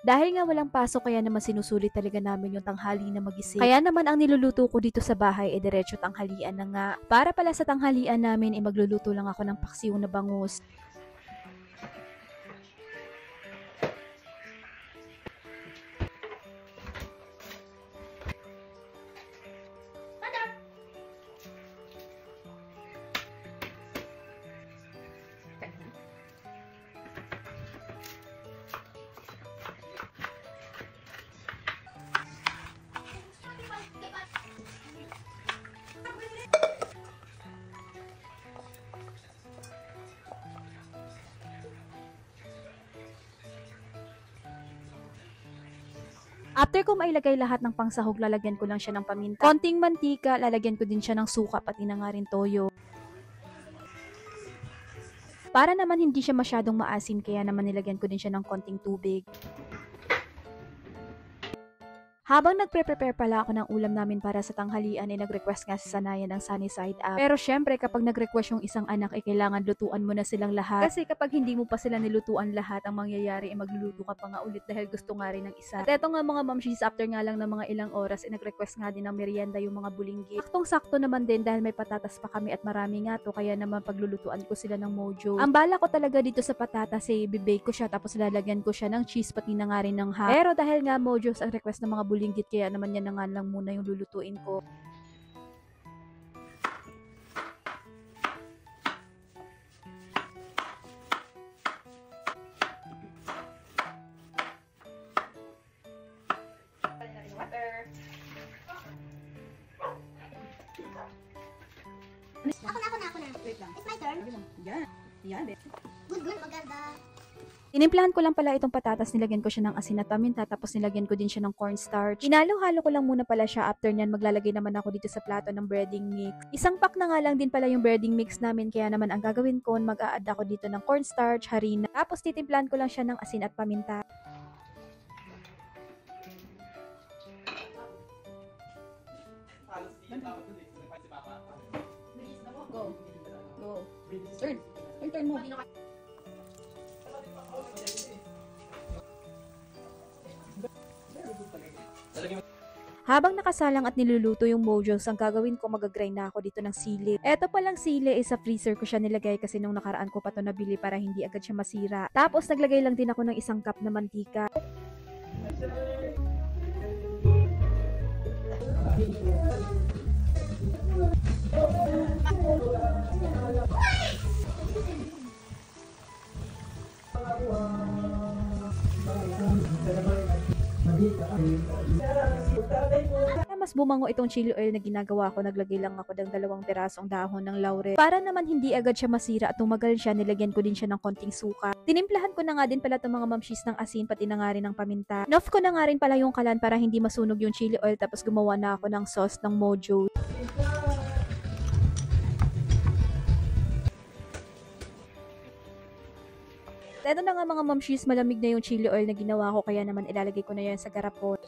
Dahil nga walang pasok kaya naman sinusulit talaga namin yung tanghali na magising. Kaya naman ang niluluto ko dito sa bahay ay diretso tanghalian na nga. Para pala sa tanghalian namin ay magluluto lang ako ng paksiw na bangus. After ko mailagay lahat ng pangsahog, lalagyan ko lang siya ng paminta. Konting mantika, lalagyan ko din siya ng suka pati na nga rin toyo. Para naman hindi siya masyadong maasim, kaya naman nilagyan ko din siya ng konting tubig. Habang nagpre-prepare pala ako ng ulam namin para sa tanghalian, ay nag-request nga si Sanaya ng Sunny Side Up. Pero syempre, kapag nag-request yung isang anak, ay kailangan lutuan mo na silang lahat. Kasi kapag hindi mo pa sila nilutuan lahat, ang mangyayari ay magluluto ka pa nga ulit dahil gusto nga rin ng isa. At eto nga mga mamshis, after nga lang ng mga ilang oras, ay nag-request nga din ng merienda yung mga bulinggit. Saktong-sakto naman din dahil may patatas pa kami at marami nga to, kaya naman paglulutuan ko sila ng Mojo. Ang bala ko talaga dito sa patatas ay bibake ko siya, tapos lalagyan ko siya ng cheese pati na nga rin ng ham. Pero dahil nga Mojo's ang request ng mga bulinggit, kaya naman yan na nga lang muna yung lulutuin ko. Ako na. Wait lang. It's my turn. Yan. Good, maganda. Inimplahan ko lang pala itong patatas, nilagyan ko siya ng asin at paminta, tapos nilagyan ko din siya ng cornstarch. Hinalo-halo ko lang muna pala siya. After nyan, maglalagay naman ako dito sa plato ng breading mix. Isang pack na nga lang din pala yung breading mix namin, kaya naman ang gagawin ko, mag-a-add ako dito ng cornstarch, harina, tapos titimplahan ko lang siya ng asin at paminta. Go. Turn mo. Habang nakasalang at niluluto yung Mojo's, ang gagawin ko, mag-grind na ako dito ng sili. Eto palang sili is sa freezer ko siya nilagay kasi nung nakaraan ko pa to nabili para hindi agad siya masira. Tapos naglagay lang din ako ng isang cup na mantika. Mas bumango itong chili oil na ginagawa ko, naglagay lang ako ng 2 pirasong dahon ng laurel. Para naman hindi agad siya masira at tumagal siya, nilagyan ko din siya ng konting suka. Tinimplahan ko na nga din pala itong mga mamshis ng asin, pati na nga rin ng paminta. Inoff ko na nga rin pala yung kalan para hindi masunog yung chili oil, tapos gumawa na ako ng sauce ng Mojo. Eto na nga mga mamshis, malamig na yung chili oil na ginawa ko, kaya naman ilalagay ko na yan sa garapon.